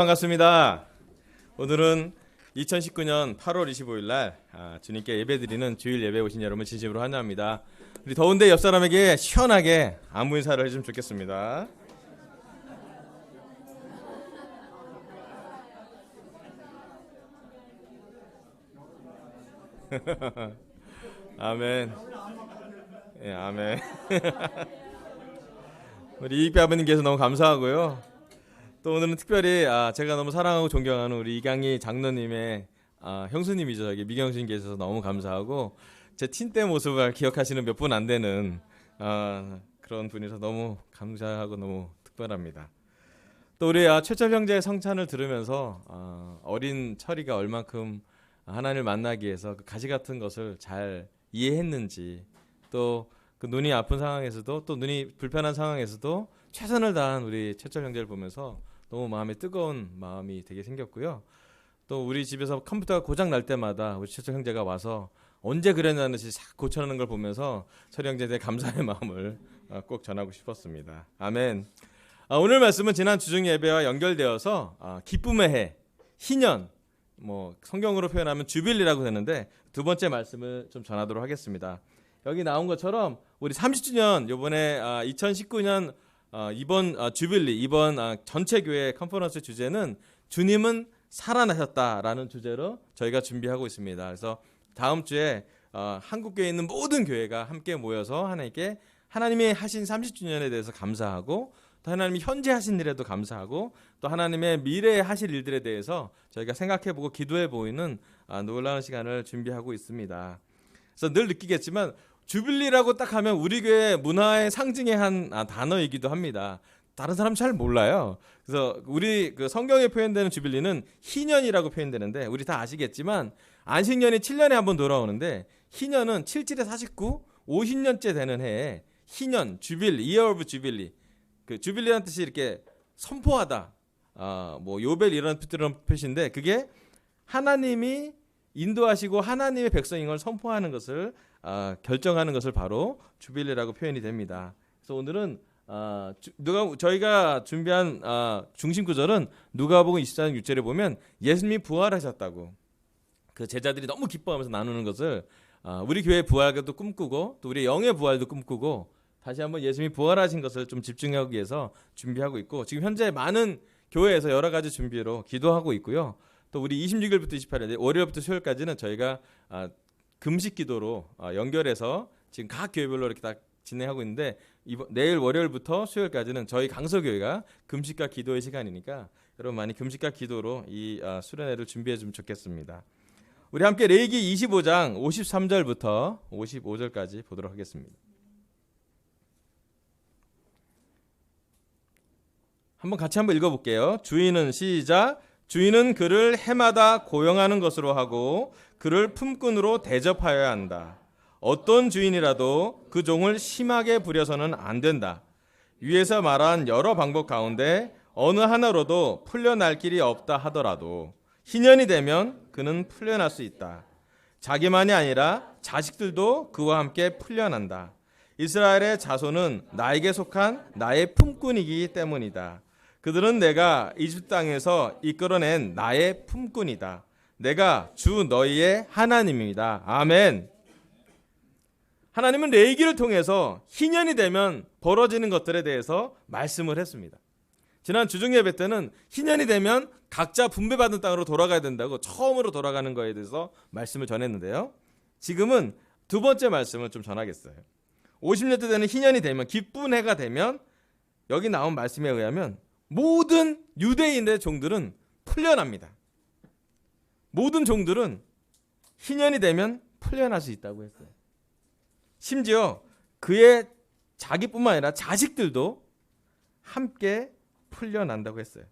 반갑습니다. 오늘은 2019년 8월 25일 날 주님께 예배드리는 주일 예배 오신 여러분 진심으로 환영합니다. 우리 더운데 옆 사람에게 시원하게 안부 인사를 해주면 좋겠습니다. 아멘. 예, 아멘. 우리 이익배 아버님께서 너무 감사하고요. 또 오늘은 특별히 제가 너무 사랑하고 존경하는 우리 이강희 장로님의 형수님이죠. 여기 미경신 계셔서 너무 감사하고, 제 틴때 모습을 기억하시는 몇 분 안 되는 그런 분이라서 너무 감사하고 너무 특별합니다. 또 우리 최철 형제의 성찬을 들으면서 어린 철이가 얼만큼 하나님을 만나기 위해서 그 가시 같은 것을 잘 이해했는지, 또 그 눈이 아픈 상황에서도, 또 눈이 불편한 상황에서도 최선을 다한 우리 최철 형제를 보면서 너무 마음에 뜨거운 마음이 되게 생겼고요. 또 우리 집에서 컴퓨터가 고장 날 때마다 우리 최철 형제가 와서 언제 그랬냐는 듯이 싹 고쳐놓는 걸 보면서 철 형제에 대해 감사의 마음을 꼭 전하고 싶었습니다. 아멘. 오늘 말씀은 지난 주중 예배와 연결되어서 기쁨의 해, 희년, 성경으로 표현하면 주빌리라고 되는데, 두 번째 말씀을 좀 전하도록 하겠습니다. 여기 나온 것처럼 우리 30주년, 요번에 2019년 이번 주빌리, 이번 전체 교회 컨퍼런스 주제는 주님은 살아나셨다라는 주제로 저희가 준비하고 있습니다. 그래서 다음 주에 한국교회에 있는 모든 교회가 함께 모여서 하나님께 하나님이 하신 30주년에 대해서 감사하고, 또 하나님이 현재 하신 일에도 감사하고, 또 하나님의 미래에 하실 일들에 대해서 저희가 생각해보고 기도해보이는 놀라운 시간을 준비하고 있습니다. 그래서 늘 느끼겠지만 주빌리라고 딱 하면 우리 교회 문화의 상징의 한 단어이기도 합니다. 다른 사람 잘 몰라요. 그래서 우리 그 성경에 표현되는 주빌리는 희년이라고 표현되는데, 우리 다 아시겠지만 안식년이 7년에 한 번 돌아오는데, 희년은 7, 7에 49, 50년째 되는 해에 희년, 주빌리, 이어 오브 주빌리. 그 주빌리라는 뜻이 이렇게 선포하다, 요벨 이런 표시인데, 그게 하나님이 인도하시고 하나님의 백성인 걸 선포하는 것을 결정하는 것을 바로 주빌리라고 표현이 됩니다. 그래서 오늘은 저희가 준비한 중심 구절은 누가복음 24장 6절에 보면 예수님이 부활하셨다고 그 제자들이 너무 기뻐하면서 나누는 것을, 우리 교회 부활도 꿈꾸고 또 우리 영의 부활도 꿈꾸고 다시 한번 예수님이 부활하신 것을 좀 집중하기 위해서 준비하고 있고, 지금 현재 많은 교회에서 여러 가지 준비로 기도하고 있고요. 또 우리 26일부터 28일 월요일부터 수요일까지는 저희가 금식 기도로 연결해서 지금 각 교회별로 이렇게 다 진행하고 있는데, 내일 월요일부터 수요일까지는 저희 강서교회가 금식과 기도의 시간이니까 여러분 많이 금식과 기도로 이 수련회를 준비해 주면 좋겠습니다. 우리 함께 레위기 25장 53절부터 55절까지 보도록 하겠습니다. 같이 한번 읽어볼게요. 주인은 시작. 주인은 그를 해마다 고용하는 것으로 하고 그를 품꾼으로 대접하여야 한다. 어떤 주인이라도 그 종을 심하게 부려서는 안 된다. 위에서 말한 여러 방법 가운데 어느 하나로도 풀려날 길이 없다 하더라도 희년이 되면 그는 풀려날 수 있다. 자기만이 아니라 자식들도 그와 함께 풀려난다. 이스라엘의 자손은 나에게 속한 나의 품꾼이기 때문이다. 그들은 내가 이집트 땅에서 이끌어낸 나의 품꾼이다. 내가 주 너희의 하나님입니다. 아멘. 하나님은 레위기를 통해서 희년이 되면 벌어지는 것들에 대해서 말씀을 했습니다. 지난 주중 예배 때는 희년이 되면 각자 분배받은 땅으로 돌아가야 된다고 처음으로 돌아가는 거에 대해서 말씀을 전했는데요. 지금은 두 번째 말씀을 좀 전하겠어요. 50년째 되는 희년이 되면, 기쁜 해가 되면, 여기 나온 말씀에 의하면 모든 유대인의 종들은 풀려납니다. 모든 종들은 희년이 되면 풀려날 수 있다고 했어요. 심지어 그의 자기뿐만 아니라 자식들도 함께 풀려난다고 했어요.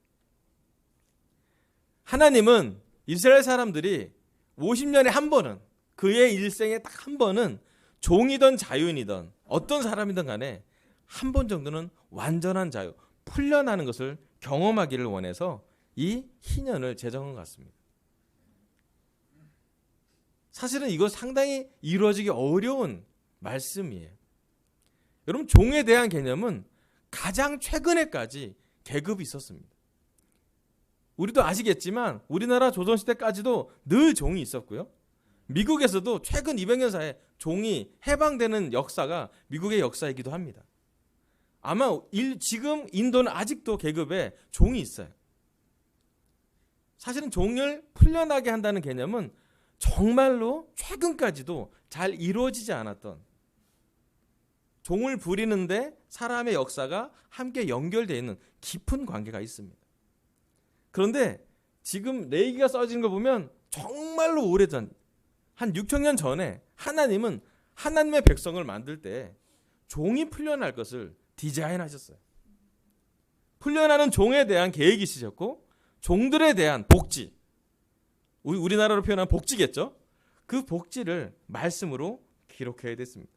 하나님은 이스라엘 사람들이 50년에 한 번은, 그의 일생에 딱 한 번은 종이든 자유인이든 어떤 사람이든 간에 한 번 정도는 완전한 자유, 풀려나는 것을 경험하기를 원해서 이 희년을 제정한 것 같습니다. 사실은 이거 상당히 이루어지기 어려운 말씀이에요. 여러분, 종에 대한 개념은 가장 최근에까지 계급이 있었습니다. 우리도 아시겠지만 우리나라 조선시대까지도 늘 종이 있었고요. 미국에서도 최근 200년 사이에 종이 해방되는 역사가 미국의 역사이기도 합니다. 아마 지금 인도는 아직도 계급에 종이 있어요. 사실은 종을 풀려나게 한다는 개념은 정말로 최근까지도 잘 이루어지지 않았던, 종을 부리는데 사람의 역사가 함께 연결되어 있는 깊은 관계가 있습니다. 그런데 지금 레위기가 써진 걸 보면 정말로 오래전, 한 6,000년 전에 하나님은 하나님의 백성을 만들 때 종이 풀려날 것을 디자인하셨어요. 풀려나는 종에 대한 계획이 있으셨고, 종들에 대한 복지, 우리나라로 표현하면 복지겠죠. 그 복지를 말씀으로 기록해야 됐습니다.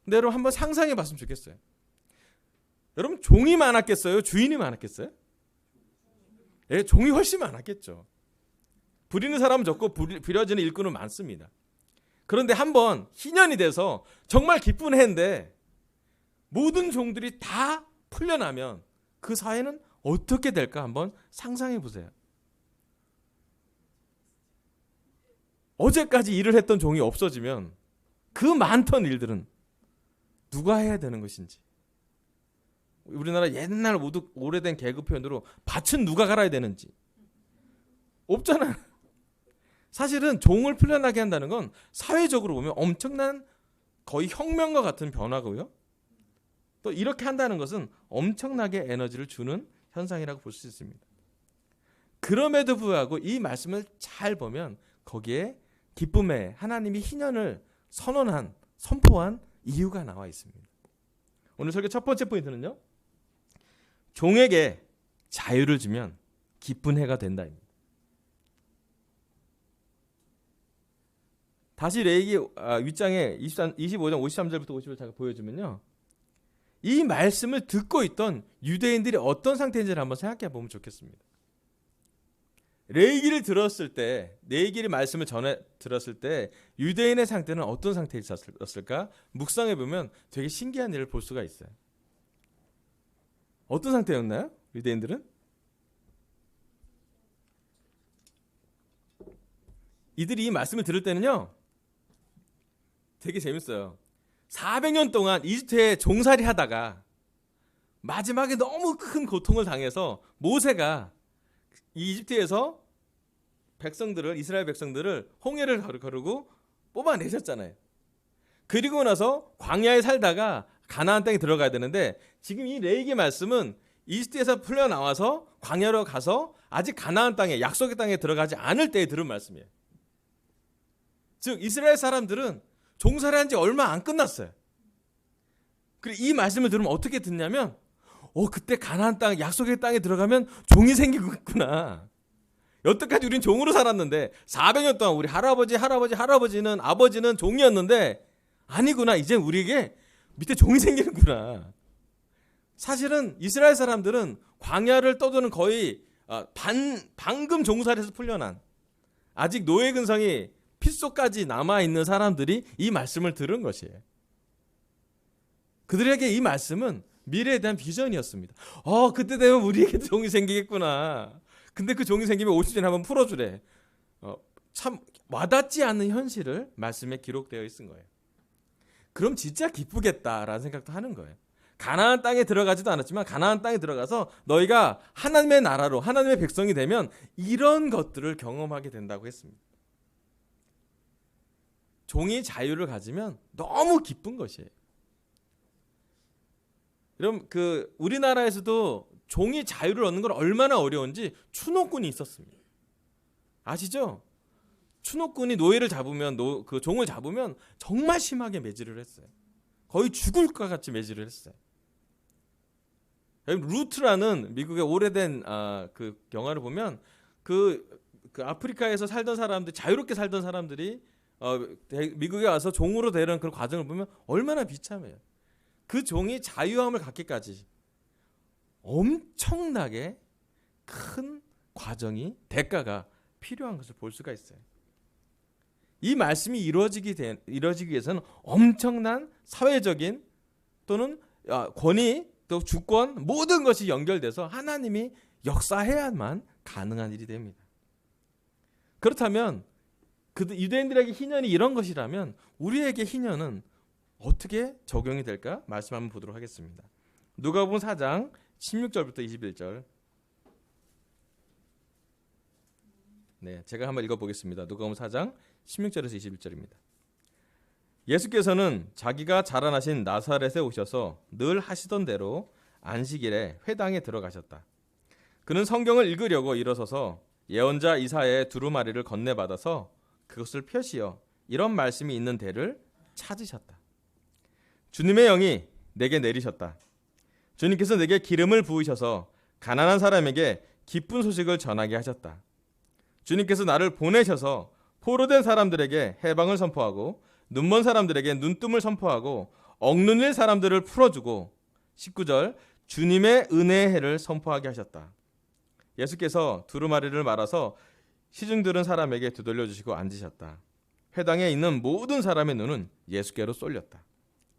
근데 여러분 한번 상상해 봤으면 좋겠어요. 여러분 종이 많았겠어요? 주인이 많았겠어요? 예, 종이 훨씬 많았겠죠. 부리는 사람은 적고 부려지는 일꾼은 많습니다. 그런데 한번 희년이 돼서 정말 기쁜 해인데 모든 종들이 다 풀려나면 그 사회는 어떻게 될까 한번 상상해 보세요. 어제까지 일을 했던 종이 없어지면 그 많던 일들은 누가 해야 되는 것인지. 우리나라 옛날 오래된 개그 표현으로 밭은 누가 갈아야 되는지. 없잖아요. 사실은 종을 풀려나게 한다는 건 사회적으로 보면 엄청난 거의 혁명과 같은 변화고요. 또 이렇게 한다는 것은 엄청나게 에너지를 주는 현상이라고 볼 수 있습니다. 그럼에도 불구하고 이 말씀을 잘 보면 거기에 기쁨의 하나님이 희년을 선포한 이유가 나와 있습니다. 오늘 설교 첫 번째 포인트는요, 종에게 자유를 주면 기쁜 해가 된다입니다. 다시 레위기 윗장에 25장 53절부터 50절 잠깐 보여주면요, 이 말씀을 듣고 있던 유대인들이 어떤 상태인지를 한번 생각해 보면 좋겠습니다. 레위기를 들었을 때, 레위기 말씀을 전해 들었을 때 유대인의 상태는 어떤 상태였을까? 묵상해 보면 되게 신기한 일을 볼 수가 있어요. 어떤 상태였나요? 유대인들은? 이들이 이 말씀을 들을 때는요, 되게 재밌어요. 400년 동안 이집트에 종살이 하다가 마지막에 너무 큰 고통을 당해서 모세가 이집트에서 이스라엘 백성들을 홍해를 거르고 뽑아내셨잖아요. 그리고 나서 광야에 살다가 가나안 땅에 들어가야 되는데, 지금 이 레위기 말씀은 이집트에서 풀려나와서 광야로 가서 아직 가나안 땅에, 약속의 땅에 들어가지 않을 때에 들은 말씀이에요. 즉 이스라엘 사람들은 종살이한 지 얼마 안 끝났어요. 그리고 이 말씀을 들으면 어떻게 듣냐면, 그때 가나안 땅, 약속의 땅에 들어가면 종이 생기겠구나. 여태까지 우린 종으로 살았는데 400년 동안 우리 할아버지는 아버지는 종이었는데, 아니구나, 이제 우리에게 밑에 종이 생기는구나. 사실은 이스라엘 사람들은 광야를 떠도는 거의 방금 종살이에서 풀려난, 아직 노예 근성이 핏속까지 남아있는 사람들이 이 말씀을 들은 것이에요. 그들에게 이 말씀은 미래에 대한 비전이었습니다. 그때 되면 우리에게도 종이 생기겠구나. 근데 그 종이 생기면 50년에 한번 풀어주래. 참 와닿지 않는 현실을 말씀에 기록되어 있은 거예요. 그럼 진짜 기쁘겠다라는 생각도 하는 거예요. 가나안 땅에 들어가지도 않았지만 가나안 땅에 들어가서 너희가 하나님의 나라로, 하나님의 백성이 되면 이런 것들을 경험하게 된다고 했습니다. 종이 자유를 가지면 너무 기쁜 것이에요. 그럼 우리나라에서도 종이 자유를 얻는 건 얼마나 어려운지 추노꾼이 있었습니다. 아시죠? 추노꾼이 노예를 잡으면, 그 종을 잡으면 정말 심하게 매질을 했어요. 거의 죽을 것 같이 매질을 했어요. 루트라는 미국의 오래된 그 영화를 보면 그 아프리카에서 살던 사람들, 자유롭게 살던 사람들이 미국에 와서 종으로 되는 그런 과정을 보면 얼마나 비참해요. 그 종이 자유함을 갖기까지 엄청나게 큰 과정이, 대가가 필요한 것을 볼 수가 있어요. 이 말씀이 이루어지기 위해서는 엄청난 사회적인 또는 권위, 또 주권, 모든 것이 연결돼서 하나님이 역사해야만 가능한 일이 됩니다. 그렇다면 유대인들에게 희년이 이런 것이라면 우리에게 희년은 어떻게 적용이 될까? 말씀 한번 보도록 하겠습니다. 누가복음 4장 16절부터 21절. 네, 제가 한번 읽어보겠습니다. 누가복음 4장 16절에서 21절입니다. 예수께서는 자기가 자라나신 나사렛에 오셔서 늘 하시던 대로 안식일에 회당에 들어가셨다. 그는 성경을 읽으려고 일어서서 예언자 이사야의 두루마리를 건네받아서 그것을 펴시어 이런 말씀이 있는 데를 찾으셨다. 주님의 영이 내게 내리셨다. 주님께서 내게 기름을 부으셔서 가난한 사람에게 기쁜 소식을 전하게 하셨다. 주님께서 나를 보내셔서 포로된 사람들에게 해방을 선포하고 눈먼 사람들에게 눈뜸을 선포하고 억눌린 사람들을 풀어주고 19절 주님의 은혜의 해를 선포하게 하셨다. 예수께서 두루마리를 말아서 시중 들은 사람에게 되돌려 주시고 앉으셨다. 회당에 있는 모든 사람의 눈은 예수께로 쏠렸다.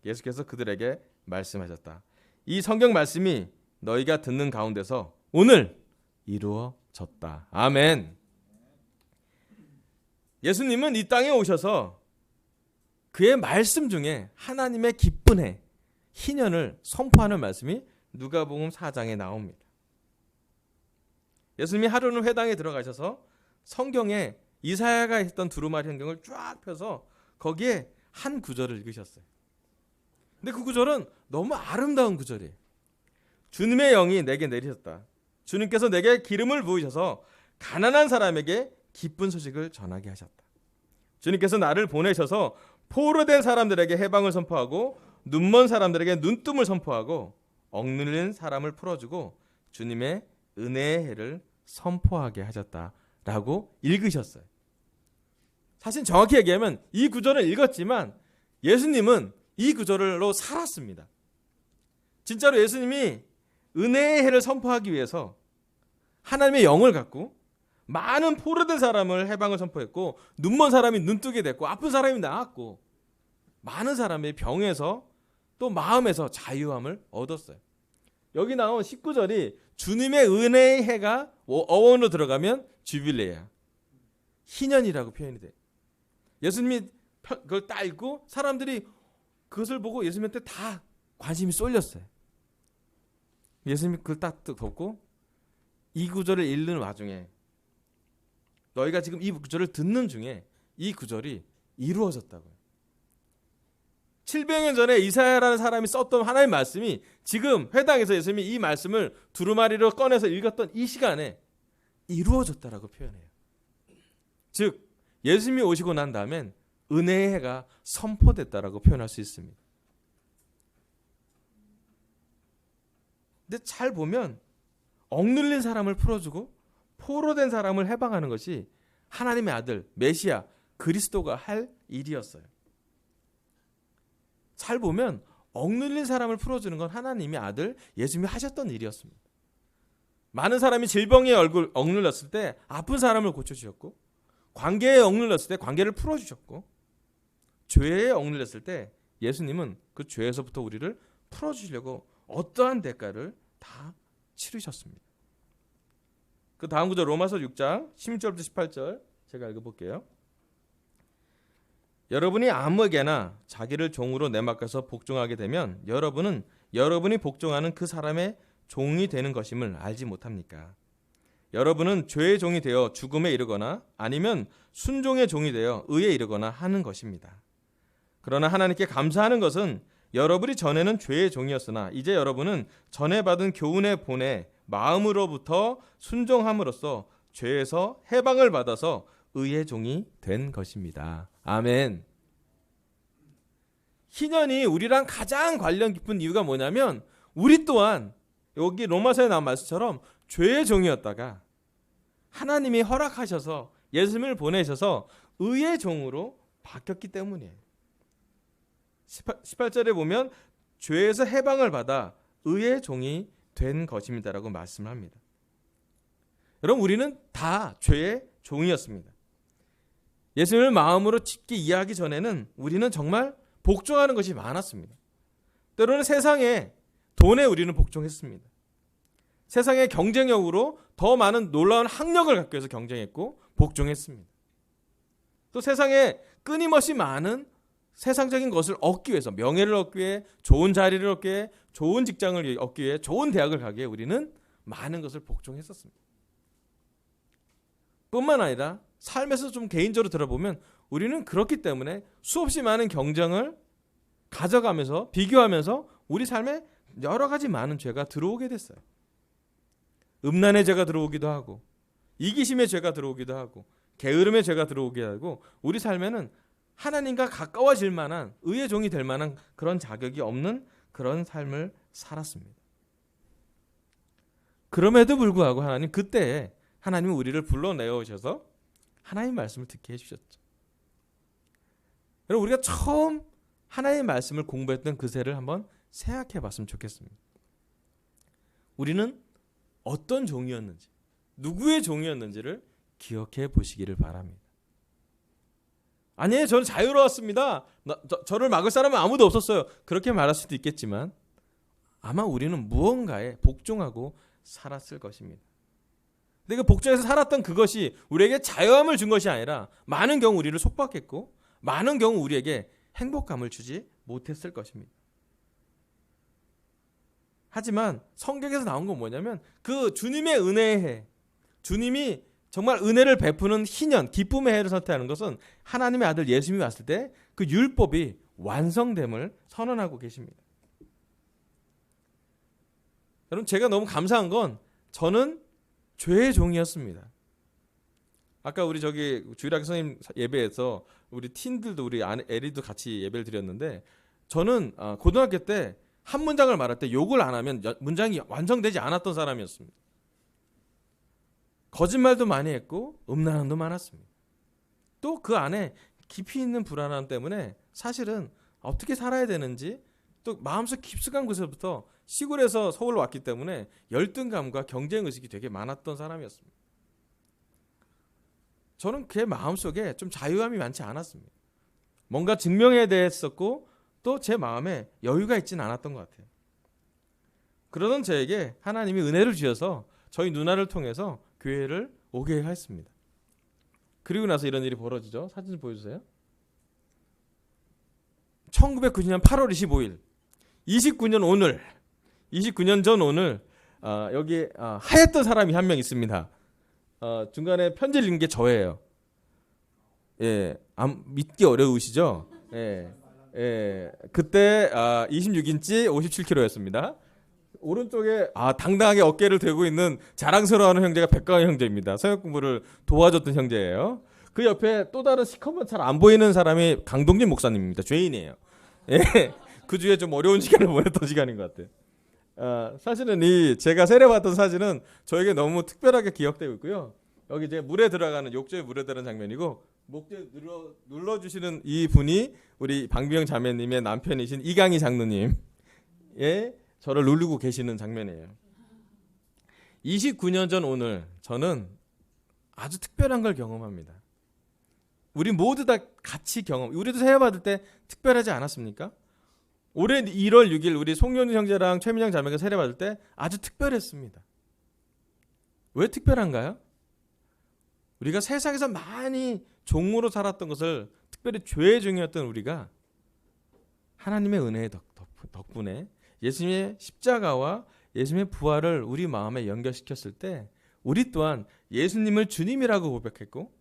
예수께서 그들에게 말씀하셨다. 이 성경 말씀이 너희가 듣는 가운데서 오늘 이루어졌다. 아멘. 예수님은 이 땅에 오셔서 그의 말씀 중에 하나님의 기쁜 해, 희년을 선포하는 말씀이 누가복음 4장에 나옵니다. 예수님이 하루는 회당에 들어가셔서 성경에 이사야가 했던 두루마리 성경을 쫙 펴서 거기에 한 구절을 읽으셨어요. 근데 그 구절은 너무 아름다운 구절이에요. 주님의 영이 내게 내리셨다. 주님께서 내게 기름을 부으셔서 가난한 사람에게 기쁜 소식을 전하게 하셨다. 주님께서 나를 보내셔서 포로된 사람들에게 해방을 선포하고 눈먼 사람들에게 눈뜸을 선포하고 억눌린 사람을 풀어주고 주님의 은혜의 해를 선포하게 하셨다라고 읽으셨어요. 사실 정확히 얘기하면 이 구절을 읽었지만 예수님은 이 구절로 살았습니다. 진짜로 예수님이 은혜의 해를 선포하기 위해서 하나님의 영을 갖고 많은 포로된 사람을 해방을 선포했고 눈먼 사람이 눈뜨게 됐고 아픈 사람이 나았고 많은 사람이 병에서 또 마음에서 자유함을 얻었어요. 여기 나온 19절이 주님의 은혜의 해가 어원으로 들어가면 주빌레야, 희년이라고 표현이 돼요. 예수님이 그걸 딱 읽고 사람들이 그것을 보고 예수님한테 다 관심이 쏠렸어요. 예수님이 그걸 딱 덮고 이 구절을 읽는 와중에 너희가 지금 이 구절을 듣는 중에 이 구절이 이루어졌다고요. 700년 전에 이사야라는 사람이 썼던 하나님의 말씀이 지금 회당에서 예수님이 이 말씀을 두루마리로 꺼내서 읽었던 이 시간에 이루어졌다라고 표현해요. 즉 예수님이 오시고 난 다음엔 은혜의 해가 선포됐다라고 표현할 수 있습니다. 근데 잘 보면 억눌린 사람을 풀어주고 포로된 사람을 해방하는 것이 하나님의 아들 메시아 그리스도가 할 일이었어요. 잘 보면 억눌린 사람을 풀어주는 건 하나님의 아들 예수님이 하셨던 일이었습니다. 많은 사람이 질병에 억눌렸을 때 아픈 사람을 고쳐주셨고 관계에 억눌렸을 때 관계를 풀어주셨고 죄에 억눌렸을 때 예수님은 그 죄에서부터 우리를 풀어주시려고 어떠한 대가를 다 치르셨습니다. 그 다음 구절 로마서 6장 16절부터 18절 제가 읽어볼게요. 여러분이 아무에게나 자기를 종으로 내맡겨서 복종하게 되면 여러분은 여러분이 복종하는 그 사람의 종이 되는 것임을 알지 못합니까? 여러분은 죄의 종이 되어 죽음에 이르거나 아니면 순종의 종이 되어 의에 이르거나 하는 것입니다. 그러나 하나님께 감사하는 것은 여러분이 전에는 죄의 종이었으나 이제 여러분은 전에 받은 교훈의 본에 마음으로부터 순종함으로써 죄에서 해방을 받아서 의의 종이 된 것입니다. 아멘. 희년이 우리랑 가장 관련 깊은 이유가 뭐냐면 우리 또한 여기 로마서에 나온 말씀처럼 죄의 종이었다가 하나님이 허락하셔서 예수님을 보내셔서 의의 종으로 바뀌었기 때문이에요. 18절에 보면 죄에서 해방을 받아 의의 종이 된 것입니다라고 말씀을 합니다. 여러분 우리는 다 죄의 종이었습니다. 예수님을 마음으로 깊게 이해하기 전에는 우리는 정말 복종하는 것이 많았습니다. 때로는 세상에 돈에 우리는 복종했습니다. 세상의 경쟁력으로 더 많은 놀라운 학력을 갖기 위해서 경쟁했고 복종했습니다. 또 세상에 끊임없이 많은 세상적인 것을 얻기 위해서, 명예를 얻기 위해, 좋은 자리를 얻기 위해, 좋은 직장을 얻기 위해, 좋은 대학을 가기 위해 우리는 많은 것을 복종했었습니다. 뿐만 아니라 삶에서 좀 개인적으로 들어보면 우리는 그렇기 때문에 수없이 많은 경쟁을 가져가면서 비교하면서 우리 삶에 여러 가지 많은 죄가 들어오게 됐어요. 음란의 죄가 들어오기도 하고, 이기심의 죄가 들어오기도 하고, 게으름의 죄가 들어오기도 하고, 우리 삶에는 하나님과 가까워질 만한, 의의 종이 될 만한 그런 자격이 없는 그런 삶을 살았습니다. 그럼에도 불구하고 하나님, 그때에 하나님은 우리를 불러내오셔서 하나님의 말씀을 듣게 해주셨죠. 여러분, 우리가 처음 하나님의 말씀을 공부했던 그 세를 한번 생각해 봤으면 좋겠습니다. 우리는 어떤 종이었는지, 누구의 종이었는지를 기억해 보시기를 바랍니다. 아니에요, 저는 자유로웠습니다. 저를 막을 사람은 아무도 없었어요. 그렇게 말할 수도 있겠지만 아마 우리는 무언가에 복종하고 살았을 것입니다. 근데 그 복종해서 살았던 그것이 우리에게 자유함을 준 것이 아니라 많은 경우 우리를 속박했고 많은 경우 우리에게 행복감을 주지 못했을 것입니다. 하지만 성경에서 나온 건 뭐냐면 그 주님의 은혜의 해, 주님이 정말 은혜를 베푸는 희년, 기쁨의 해를 선택하는 것은 하나님의 아들 예수님이 왔을 때 그 율법이 완성됨을 선언하고 계십니다. 여러분, 제가 너무 감사한 건 저는 죄의 종이었습니다. 아까 우리 저기 주일학교 선생님 예배에서 우리 틴들도 우리 에리도 같이 예배를 드렸는데, 저는 고등학교 때 한 문장을 말할 때 욕을 안 하면 문장이 완성되지 않았던 사람이었습니다. 거짓말도 많이 했고 음란함도 많았습니다. 또 그 안에 깊이 있는 불안함 때문에 사실은 어떻게 살아야 되는지, 또 마음속 깊숙한 곳에서부터 시골에서 서울로 왔기 때문에 열등감과 경쟁의식이 되게 많았던 사람이었습니다. 저는 그 마음속에 좀 자유함이 많지 않았습니다. 뭔가 증명해야 됐었고 또 제 마음에 여유가 있지는 않았던 것 같아요. 그러던 저에게 하나님이 은혜를 주셔서 저희 누나를 통해서 교회를 오게 하였습니다. 그리고 나서 이런 일이 벌어지죠. 사진 좀 보여주세요. 1990년 8월 25일 29년 오늘, 29년 전 오늘 여기 하였던 사람이 한 명 있습니다. 중간에 편지를 읽은 게 저예요. 예, 믿기 어려우시죠? 예, 예, 그때 26인치 57kg였습니다. 오른쪽에 당당하게 어깨를 대고 있는 자랑스러워하는 형제가 백가원 형제입니다. 성역 공부를 도와줬던 형제예요. 그 옆에 또 다른 시커먼 잘 안 보이는 사람이 강동진 목사님입니다. 죄인이에요. 예, 그 주에 좀 어려운 시간을 보냈던 시간인 것 같아요. 사실은 이 제가 세례받던 사진은 저에게 너무 특별하게 기억되고 있고요. 여기 이제 물에 들어가는, 욕조에 물에 들어가는 장면이고, 목재 눌러주시는 이 분이 우리 방비영 자매님의 남편이신 이강희 장로님, 저를 누르고 계시는 장면이에요. 29년 전 오늘 저는 아주 특별한 걸 경험합니다. 우리 모두 다 같이 우리도 세례받을 때 특별하지 않았습니까? 올해 1월 6일 우리 송윤 형제랑 최민영 자매가 세례받을 때 아주 특별했습니다. 왜 특별한가요? 우리가 세상에서 많이 종으로 살았던 것을, 특별히 죄의 종이었던 우리가 하나님의 은혜의 덕분에 예수님의 십자가와 예수님의 부활을 우리 마음에 연결시켰을 때 우리 또한 예수님을 주님이라고 고백했고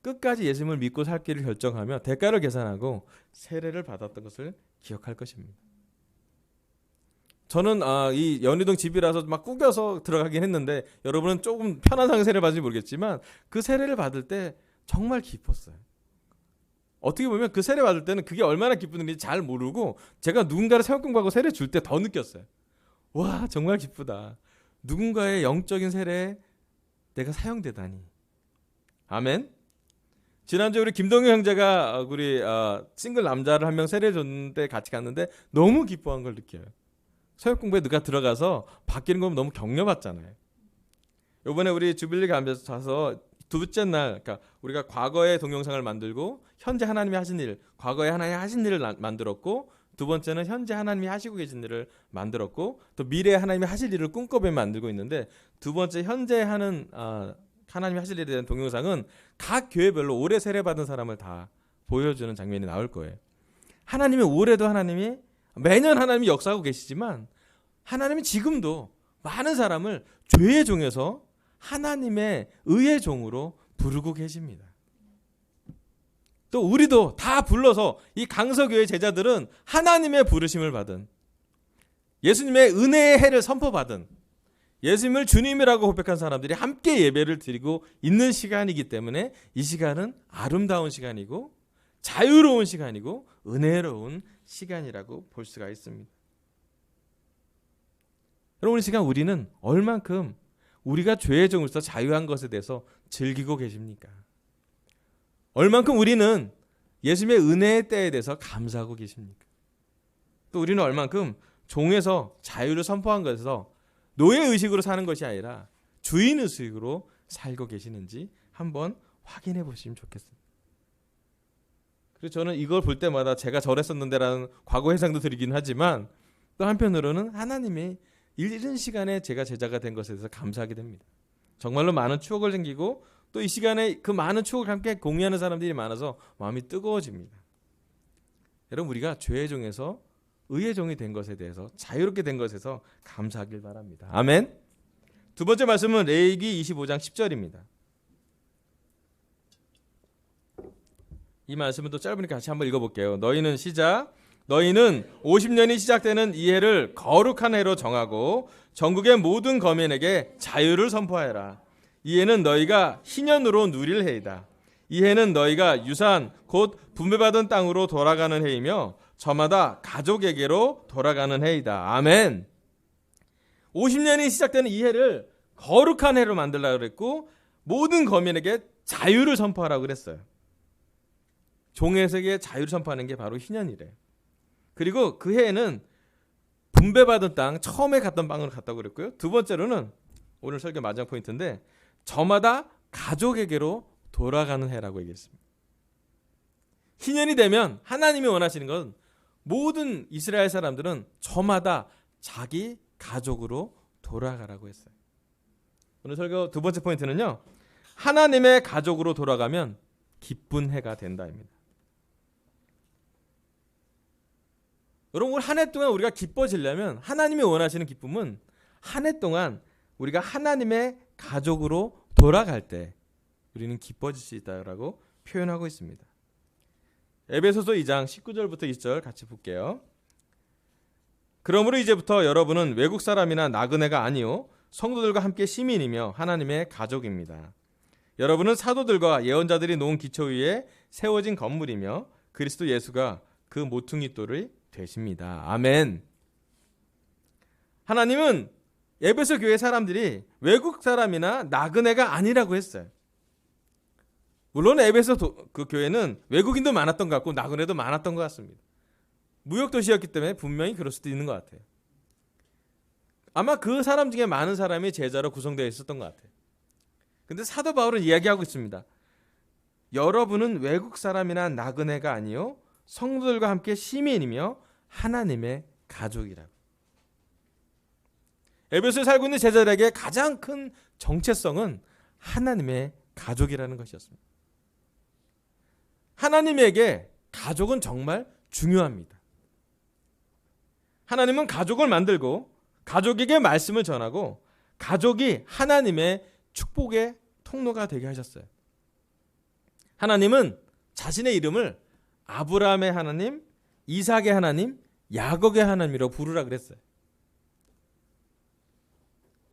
끝까지 예수님을 믿고 살 길을 결정하며 대가를 계산하고 세례를 받았던 것을 기억할 것입니다. 저는 이 연희동 집이라서 막 꾸겨서 들어가긴 했는데 여러분은 조금 편한 상황에 세례를 받을지 모르겠지만 그 세례를 받을 때 정말 기뻤어요. 어떻게 보면 그 세례 받을 때는 그게 얼마나 기쁜지 잘 모르고 제가 누군가를 세례 공부하고 세례 줄 때 더 느꼈어요. 와, 정말 기쁘다. 누군가의 영적인 세례에 내가 사용되다니. 아멘. 지난주에 우리 김동현 형제가 우리 싱글 남자를 한 명 세례 줬는데 같이 갔는데 너무 기뻐한 걸 느껴요. 서역 공부에 누가 들어가서 바뀌는 건 너무 격려받잖아요. 이번에 우리 주빌리 가면서 두째 날, 그러니까 우리가 과거의 동영상을 만들고 현재 하나님이 하신 일, 과거에 하나님이 하신 일을 만들었고 두 번째는 현재 하나님이 하시고 계신 일을 만들었고, 또 미래에 하나님이 하실 일을 꿈꿔보며 만들고 있는데, 두 번째 현재 하는 하나님이 하실 일에 대한 동영상은 각 교회별로 오래 세례받은 사람을 다 보여주는 장면이 나올 거예요. 하나님이 올해도 하나님이 매년 하나님이 역사하고 계시지만 하나님이 지금도 많은 사람을 죄의 종에서 하나님의 의의 종으로 부르고 계십니다. 또 우리도 다 불러서 이 강서교회 제자들은 하나님의 부르심을 받은, 예수님의 은혜의 해를 선포받은, 예수님을 주님이라고 고백한 사람들이 함께 예배를 드리고 있는 시간이기 때문에 이 시간은 아름다운 시간이고 자유로운 시간이고 은혜로운 시간이라고 볼 수가 있습니다. 여러분, 이 시간 우리는 얼만큼 우리가 죄의 종으로서 자유한 것에 대해서 즐기고 계십니까? 얼만큼 우리는 예수님의 은혜의 때에 대해서 감사하고 계십니까? 또 우리는 얼만큼 종에서 자유를 선포한 것에서 노예의식으로 사는 것이 아니라 주인의식으로 살고 계시는지 한번 확인해 보시면 좋겠습니다. 그리고 저는 이걸 볼 때마다 제가 저랬었는데라는 과거 회상도 드리긴 하지만, 또 한편으로는 하나님이 이른 시간에 제가 제자가 된 것에 대해서 감사하게 됩니다. 정말로 많은 추억을 생기고 또 이 시간에 그 많은 추억을 함께 공유하는 사람들이 많아서 마음이 뜨거워집니다. 여러분, 우리가 죄의 종에서 의의 종이 된 것에 대해서, 자유롭게 된 것에서 감사하길 바랍니다. 아멘. 두 번째 말씀은 레위기 25장 10절입니다. 이 말씀은 또 짧으니까 같이 한번 읽어볼게요. 너희는 50년이 시작되는 이 해를 거룩한 해로 정하고 전국의 모든 거민에게 자유를 선포하여라. 이 해는 너희가 희년으로 누릴 해이다. 이 해는 너희가 유산 곧 분배받은 땅으로 돌아가는 해이며 저마다 가족에게로 돌아가는 해이다. 아멘. 50년이 시작되는 이 해를 거룩한 해로 만들려고 그랬고 모든 거민에게 자유를 선포하라고 그랬어요. 종에게 자유를 선포하는 게 바로 희년이래. 그리고 그 해에는 분배받은 땅, 처음에 갔던 땅으로 갔다고 그랬고요. 두 번째로는 오늘 설교 마지막 포인트인데, 저마다 가족에게로 돌아가는 해라고 얘기했습니다. 희년이 되면 하나님이 원하시는 건 모든 이스라엘 사람들은 저마다 자기 가족으로 돌아가라고 했어요. 오늘 설교 두 번째 포인트는요, 하나님의 가족으로 돌아가면 기쁜 해가 된다입니다. 여러분, 올 한 해 동안 우리가 기뻐지려면, 하나님이 원하시는 기쁨은 한 해 동안 우리가 하나님의 가족으로 돌아갈 때 우리는 기뻐질 수 있다라고 표현하고 있습니다. 에베소서 2장 19절부터 20절 같이 볼게요. 그러므로 이제부터 여러분은 외국 사람이나 나그네가 아니요 성도들과 함께 시민이며 하나님의 가족입니다. 여러분은 사도들과 예언자들이 놓은 기초 위에 세워진 건물이며 그리스도 예수가 그 모퉁이 돌이 되십니다. 아멘. 하나님은 에베소 교회 사람들이 외국 사람이나 나그네가 아니라고 했어요. 물론 에베소 그 교회는 외국인도 많았던 것 같고 나그네도 많았던 것 같습니다. 무역도시였기 때문에 분명히 그럴 수도 있는 것 같아요. 아마 그 사람 중에 많은 사람이 제자로 구성되어 있었던 것 같아요. 근데 사도 바울은 이야기하고 있습니다. 여러분은 외국 사람이나 나그네가 아니요 성도들과 함께 시민이며 하나님의 가족이라고. 에베소에 살고 있는 제자들에게 가장 큰 정체성은 하나님의 가족이라는 것이었습니다. 하나님에게 가족은 정말 중요합니다. 하나님은 가족을 만들고 가족에게 말씀을 전하고 가족이 하나님의 축복의 통로가 되게 하셨어요. 하나님은 자신의 이름을 아브라함의 하나님, 이삭의 하나님, 야곱의 하나님이라고 부르라 그랬어요.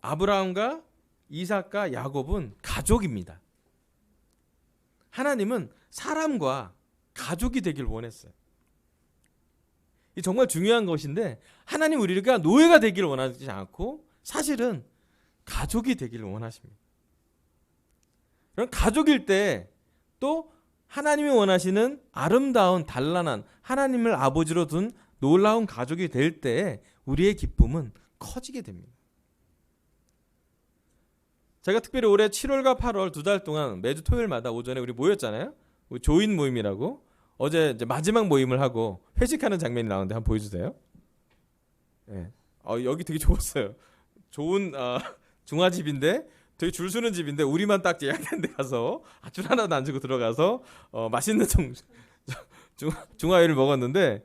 아브라함과 이삭과 야곱은 가족입니다. 하나님은 사람과 가족이 되길 원했어요. 이 정말 중요한 것인데, 하나님 우리가 노예가 되기를 원하지 않고 사실은 가족이 되기를 원하십니다. 그럼 가족일 때 또 하나님이 원하시는 아름다운 단란한 하나님을 아버지로 둔 놀라운 가족이 될 때 우리의 기쁨은 커지게 됩니다. 제가 특별히 올해 7월과 8월 2달 동안 매주 토요일마다 오전에 우리 모였잖아요. 조인 모임이라고. 어제 이제 마지막 모임을 하고 회식하는 장면이 나오는데 한번 보여주세요. 예. 여기 되게 좋았어요. 좋은 중화집인데 되게 줄 서는 집인데 우리만 딱 예약된 데 가서 줄 하나도 안 주고 들어가서 맛있는 중화회를 먹었는데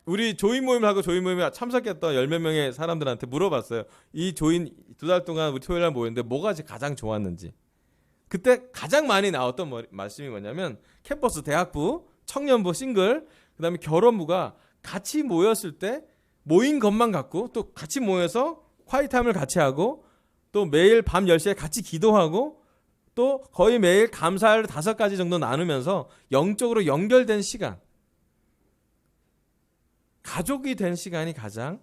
우리 조인 모임을 하고 조인 모임에 참석했던 10몇 명의 사람들한테 물어봤어요. 이 조인 2달 동안 우리 토요일 날 모였는데 뭐가 가장 좋았는지. 그때 가장 많이 나왔던 말씀이 뭐냐면 캠퍼스 대학부, 청년부 싱글, 그다음에 결혼부가 같이 모였을 때 모인 것만 갖고 또 같이 모여서 콰이타임을 같이 하고 또 매일 밤 10시에 같이 기도하고 또 거의 매일 감사를 5가지 정도 나누면서 영적으로 연결된 시간, 가족이 된 시간이 가장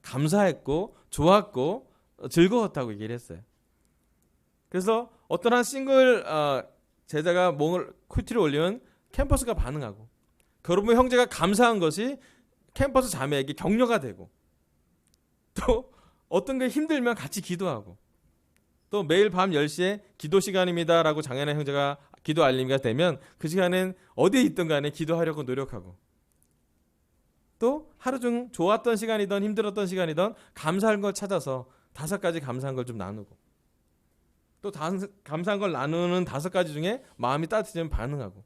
감사했고 좋았고 즐거웠다고 얘기를 했어요. 그래서 어떤 한 싱글 제자가 큐티를 올리면 캠퍼스가 반응하고 결혼부 형제가 감사한 것이 캠퍼스 자매에게 격려가 되고 또 어떤 게 힘들면 같이 기도하고 또 매일 밤 10시에 기도 시간입니다라고 장애나 형제가 기도 알림이 되면 그 시간엔 어디에 있든 간에 기도하려고 노력하고 또 하루 중 좋았던 시간이든 힘들었던 시간이든 감사한 걸 찾아서 5가지 감사한 걸 좀 나누고 또 감사한 걸 나누는 5가지 중에 마음이 따뜻해지면 반응하고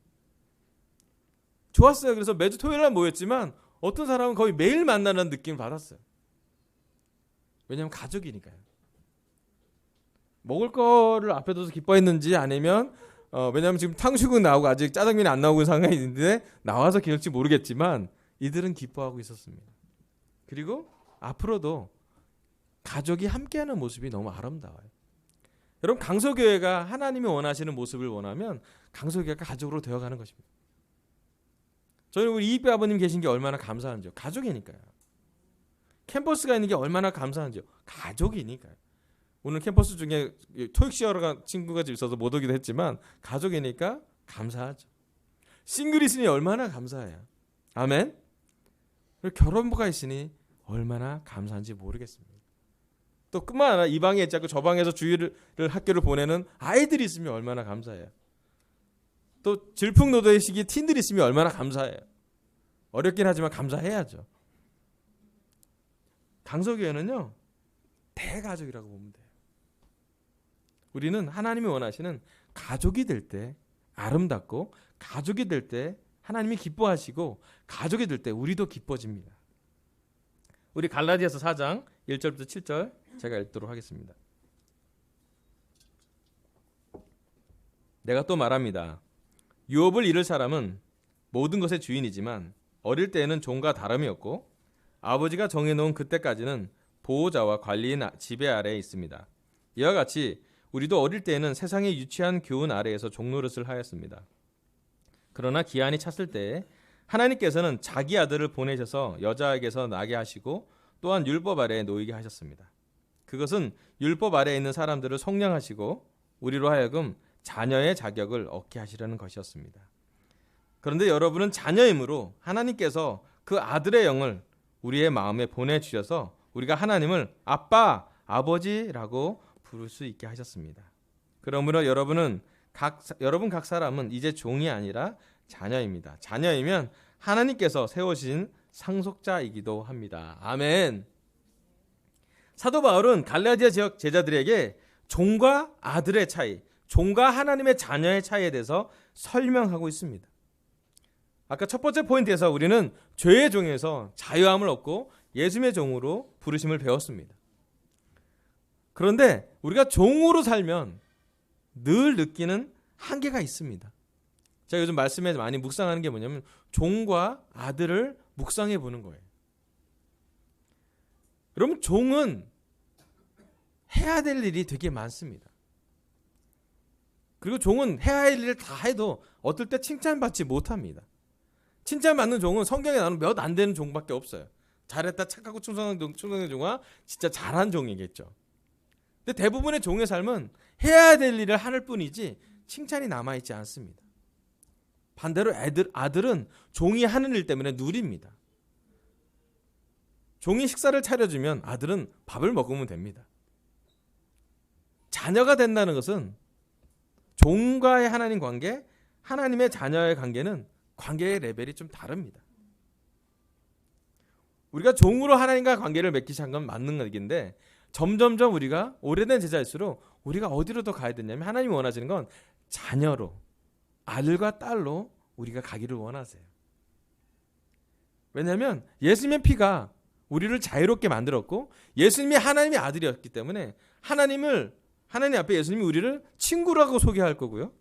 좋았어요. 그래서 매주 토요일 날 모였지만 어떤 사람은 거의 매일 만나는 느낌을 받았어요. 왜냐하면 가족이니까요. 먹을 거를 앞에 둬서 기뻐했는지 아니면 왜냐하면 지금 탕수육은 나오고 아직 짜장면이 안 나오고 있는 상황이 있는데 나와서 기럴지 모르겠지만 이들은 기뻐하고 있었습니다. 그리고 앞으로도 가족이 함께하는 모습이 너무 아름다워요. 여러분 강서교회가 하나님이 원하시는 모습을 원하면 강서교회가 가족으로 되어가는 것입니다. 저는 우리 이익배 아버님 계신 게 얼마나 감사한지요. 가족이니까요. 캠퍼스가 있는 게 얼마나 감사한지요. 가족이니까요. 오늘 캠퍼스 중에 토익 시어러 간 친구가 있어서 못 오기도 했지만 가족이니까 감사하죠. 싱글이 있으니 얼마나 감사해요. 아멘. 그리고 결혼부가 있으니 얼마나 감사한지 모르겠습니다. 또 뿐만 아니라 이 방에 있지 않고 저 방에서 주일을 학교를 보내는 아이들이 있으면 얼마나 감사해요. 또 질풍노도의 시기 틴들이 있으면 얼마나 감사해요. 어렵긴 하지만 감사해야죠. 강서교회는요 대가족이라고 보면 돼요. 우리는 하나님이 원하시는 가족이 될 때 아름답고 가족이 될 때 하나님이 기뻐하시고 가족이 될 때 우리도 기뻐집니다. 우리 갈라디아서 4장 1절부터 7절 제가 읽도록 하겠습니다. 내가 또 말합니다. 유업을 이룰 사람은 모든 것의 주인이지만 어릴 때에는 종과 다름이었고 아버지가 정해놓은 그때까지는 보호자와 관리인 지배 아래에 있습니다. 이와 같이 우리도 어릴 때에는 세상의 유치한 교훈 아래에서 종노릇을 하였습니다. 그러나 기한이 찼을 때에 하나님께서는 자기 아들을 보내셔서 여자에게서 나게 하시고 또한 율법 아래에 놓이게 하셨습니다. 그것은 율법 아래에 있는 사람들을 속량하시고 우리로 하여금 자녀의 자격을 얻게 하시려는 것이었습니다. 그런데 여러분은 자녀이므로 하나님께서 그 아들의 영을 우리의 마음에 보내주셔서 우리가 하나님을 아빠, 아버지라고 부를 수 있게 하셨습니다. 그러므로 여러분 각 사람은 이제 종이 아니라 자녀입니다. 자녀이면 하나님께서 세우신 상속자이기도 합니다. 아멘. 사도 바울은 갈라디아 지역 제자들에게 종과 아들의 차이, 종과 하나님의 자녀의 차이에 대해서 설명하고 있습니다. 아까 첫 번째 포인트에서 우리는 죄의 종에서 자유함을 얻고 예수님의 종으로 부르심을 배웠습니다. 그런데 우리가 종으로 살면 늘 느끼는 한계가 있습니다. 제가 요즘 말씀에 많이 묵상하는 게 뭐냐면 종과 아들을 묵상해 보는 거예요. 여러분 종은 해야 될 일이 되게 많습니다. 그리고 종은 해야 할 일을 다 해도 어떨 때 칭찬받지 못합니다. 칭찬받는 종은 성경에 나오는 몇 안 되는 종밖에 없어요. 잘했다 착하고 충성한 종아 진짜 잘한 종이겠죠. 근데 대부분의 종의 삶은 해야 될 일을 하는 뿐이지 칭찬이 남아있지 않습니다. 반대로 아들은 종이 하는 일 때문에 누립니다. 종이 식사를 차려주면 아들은 밥을 먹으면 됩니다. 자녀가 된다는 것은 종과의 하나님 관계, 하나님의 자녀의 관계는 관계의 레벨이 좀 다릅니다. 우리가 종으로 하나님과 관계를 맺기 시작한 건 맞는 얘기인데 점점점 우리가 오래된 제자일수록 우리가 어디로 더 가야 되냐면 하나님이 원하시는 건 자녀로, 아들과 딸로 우리가 가기를 원하세요. 왜냐하면 예수님의 피가 우리를 자유롭게 만들었고 예수님이 하나님의 아들이었기 때문에 하나님 앞에 예수님이 우리를 친구라고 소개할 거고요.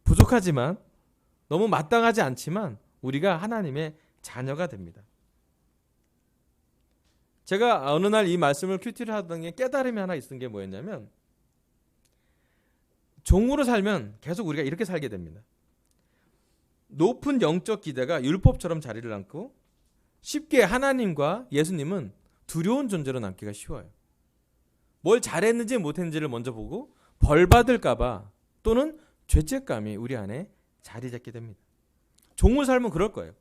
부족하지만 너무 마땅하지 않지만 우리가 하나님의 자녀가 됩니다. 제가 어느 날 이 말씀을 큐티를 하던 게 깨달음이 하나 있은 게 뭐였냐면 종으로 살면 계속 우리가 이렇게 살게 됩니다. 높은 영적 기대가 율법처럼 자리를 앉고 쉽게 하나님과 예수님은 두려운 존재로 남기가 쉬워요. 뭘 잘했는지 못했는지를 먼저 보고 벌 받을까 봐 또는 죄책감이 우리 안에 자리 잡게 됩니다. 종으로 살면 그럴 거예요.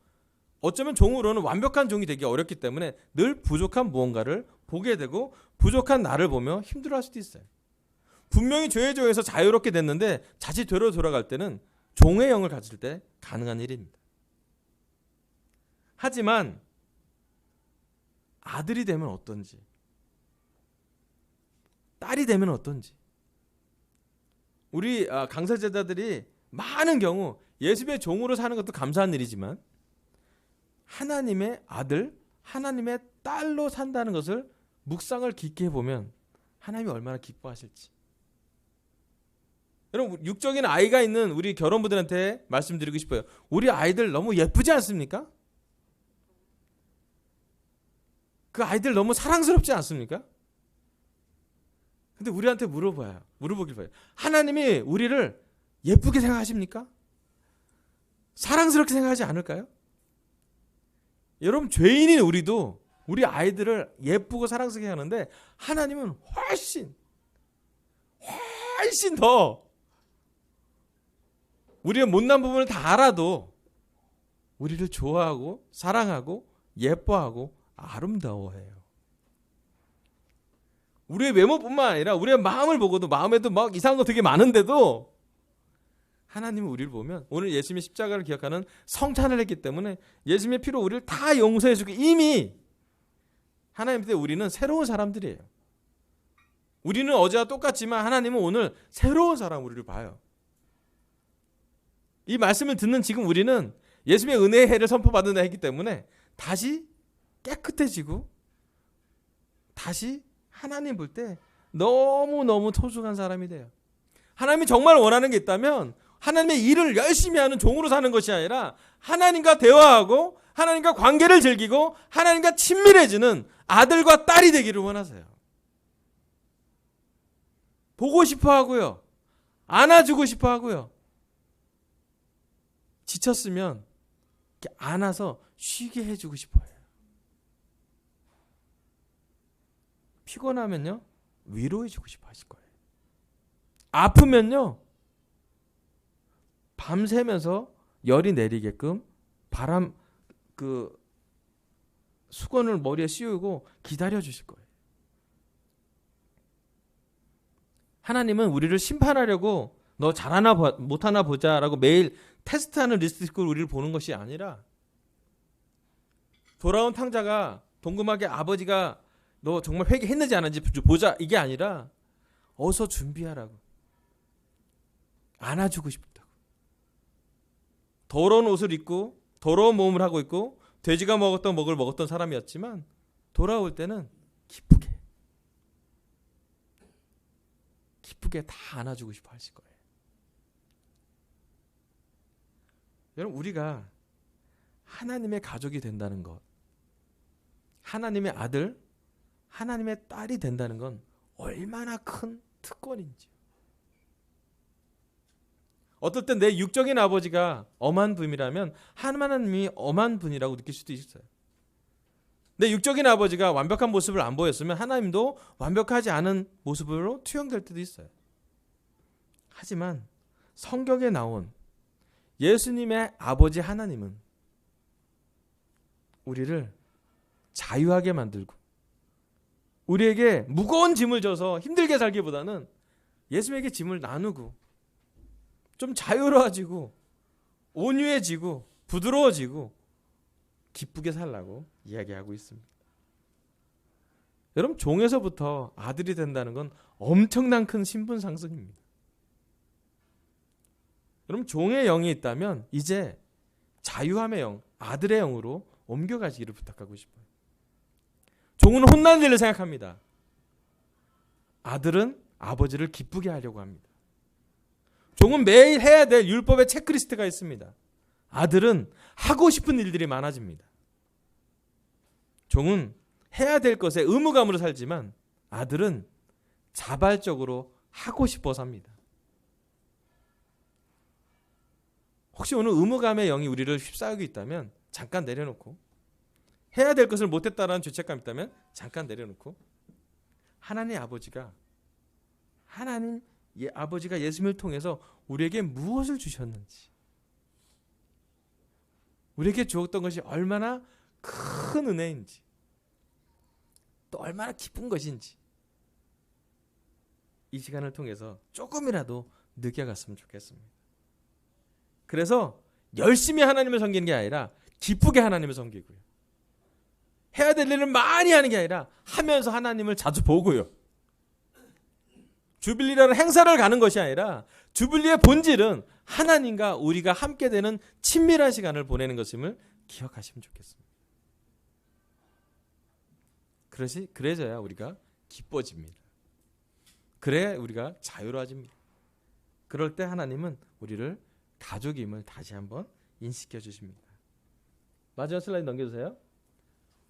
어쩌면 종으로는 완벽한 종이 되기 어렵기 때문에 늘 부족한 무언가를 보게 되고 부족한 나를 보며 힘들어할 수도 있어요. 분명히 죄의 종에서 자유롭게 됐는데 다시 되로 돌아갈 때는 종의 영을 가질 때 가능한 일입니다. 하지만 아들이 되면 어떤지, 딸이 되면 어떤지, 우리 강사제자들이 많은 경우 예수님의 종으로 사는 것도 감사한 일이지만 하나님의 아들, 하나님의 딸로 산다는 것을 묵상을 깊게 해보면 하나님이 얼마나 기뻐하실지. 여러분, 육적인 아이가 있는 우리 결혼부들한테 말씀드리고 싶어요. 우리 아이들 너무 예쁘지 않습니까? 그 아이들 너무 사랑스럽지 않습니까? 근데 우리한테 물어보길 봐요. 하나님이 우리를 예쁘게 생각하십니까? 사랑스럽게 생각하지 않을까요? 여러분, 죄인인 우리도 우리 아이들을 예쁘고 사랑스럽게 하는데 하나님은 훨씬 더 우리의 못난 부분을 다 알아도 우리를 좋아하고 사랑하고 예뻐하고 아름다워해요. 우리의 외모뿐만 아니라 우리의 마음을 보고도 마음에도 막 이상한 거 되게 많은데도 하나님은 우리를 보면 오늘 예수님의 십자가를 기억하는 성찬을 했기 때문에 예수님의 피로 우리를 다 용서해주고 이미 하나님 때 우리는 새로운 사람들이에요. 우리는 어제와 똑같지만 하나님은 오늘 새로운 사람 우리를 봐요. 이 말씀을 듣는 지금 우리는 예수님의 은혜의 해를 선포받는다 했기 때문에 다시 깨끗해지고 다시 하나님 볼 때 너무너무 소중한 사람이 돼요. 하나님이 정말 원하는 게 있다면 하나님의 일을 열심히 하는 종으로 사는 것이 아니라 하나님과 대화하고 하나님과 관계를 즐기고 하나님과 친밀해지는 아들과 딸이 되기를 원하세요. 보고 싶어 하고요. 안아주고 싶어 하고요. 지쳤으면 이렇게 안아서 쉬게 해주고 싶어요. 피곤하면요. 위로해주고 싶어 하실 거예요. 아프면요. 밤새면서 열이 내리게끔 수건을 머리에 씌우고 기다려 주실 거예요. 하나님은 우리를 심판하려고 너 잘하나 못하나 보자라고 매일 테스트하는 리스트를 우리를 보는 것이 아니라 돌아온 탕자가 동금하게 아버지가 너 정말 회개했는지 안 했는지 보자 이게 아니라 어서 준비하라고 안아주고 싶다고. 더러운 옷을 입고 더러운 몸을 하고 있고 돼지가 먹었던 먹을 먹었던 사람이었지만 돌아올 때는 기쁘게 다 안아주고 싶어 하실 거예요. 여러분, 우리가 하나님의 가족이 된다는 것, 하나님의 아들, 하나님의 딸이 된다는 건 얼마나 큰 특권인지. 어떨 땐 내 육적인 아버지가 엄한 분이라면 하나님이 엄한 분이라고 느낄 수도 있어요. 내 육적인 아버지가 완벽한 모습을 안 보였으면 하나님도 완벽하지 않은 모습으로 투영될 때도 있어요. 하지만 성경에 나온 예수님의 아버지 하나님은 우리를 자유하게 만들고 우리에게 무거운 짐을 져서 힘들게 살기보다는 예수님에게 짐을 나누고 좀 자유로워지고 온유해지고 부드러워지고 기쁘게 살라고 이야기하고 있습니다. 여러분, 종에서부터 아들이 된다는 건 엄청난 큰 신분 상승입니다. 여러분, 종의 영이 있다면 이제 자유함의 영, 아들의 영으로 옮겨가시기를 부탁하고 싶어요. 종은 혼나는 일을 생각합니다. 아들은 아버지를 기쁘게 하려고 합니다. 종은 매일 해야 될 율법의 체크리스트가 있습니다. 아들은 하고 싶은 일들이 많아집니다. 종은 해야 될 것에 의무감으로 살지만 아들은 자발적으로 하고 싶어서 합니다. 혹시 오늘 의무감의 영이 우리를 휩싸이고 있다면 잠깐 내려놓고, 해야 될 것을 못했다라는 죄책감이 있다면 잠깐 내려놓고, 하나님 아버지가 예수님을 통해서 우리에게 무엇을 주셨는지, 우리에게 주었던 것이 얼마나 큰 은혜인지, 또 얼마나 기쁜 것인지 이 시간을 통해서 조금이라도 느껴갔으면 좋겠습니다. 그래서 열심히 하나님을 섬기는 게 아니라 기쁘게 하나님을 섬기고요. 해야 될 일을 많이 하는 게 아니라 하면서 하나님을 자주 보고요. 주빌리라는 행사를 가는 것이 아니라 주빌리의 본질은 하나님과 우리가 함께 되는 친밀한 시간을 보내는 것임을 기억하시면 좋겠습니다. 그래져야 우리가 기뻐집니다. 그래야 우리가 자유로워집니다. 그럴 때 하나님은 우리를 가족임을 다시 한번 인식해 주십니다. 마지막 슬라이드 넘겨주세요.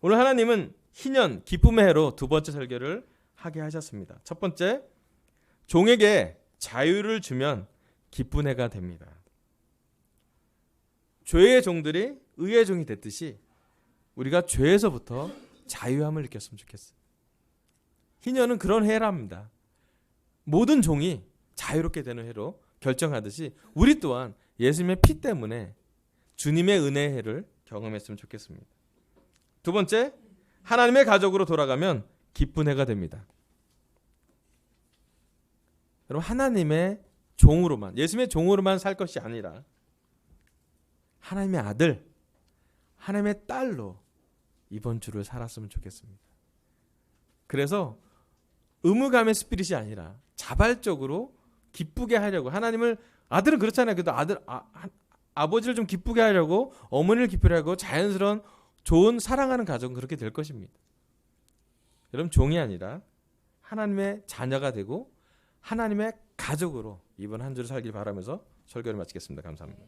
오늘 하나님은 희년 기쁨의 해로 두 번째 설교를 하게 하셨습니다. 첫 번째, 종에게 자유를 주면 기쁜 해가 됩니다. 죄의 종들이 의의 종이 됐듯이 우리가 죄에서부터 자유함을 느꼈으면 좋겠어요. 희년은 그런 해랍니다. 모든 종이 자유롭게 되는 해로 결정하듯이 우리 또한 예수님의 피 때문에 주님의 은혜의 해를 경험했으면 좋겠습니다. 두 번째, 하나님의 가족으로 돌아가면 기쁜 해가 됩니다. 여러분, 하나님의 종으로만, 예수님의 종으로만 살 것이 아니라 하나님의 아들, 하나님의 딸로 이번 주를 살았으면 좋겠습니다. 그래서 의무감의 스피릿이 아니라 자발적으로 기쁘게 하려고, 하나님을, 아들은 그렇잖아요. 그래도 아버지를 좀 기쁘게 하려고, 어머니를 기쁘게 하고 자연스러운 좋은 사랑하는 가족은 그렇게 될 것입니다. 여러분, 종이 아니라 하나님의 자녀가 되고 하나님의 가족으로 이번 한 주를 살길 바라면서 설교를 마치겠습니다. 감사합니다.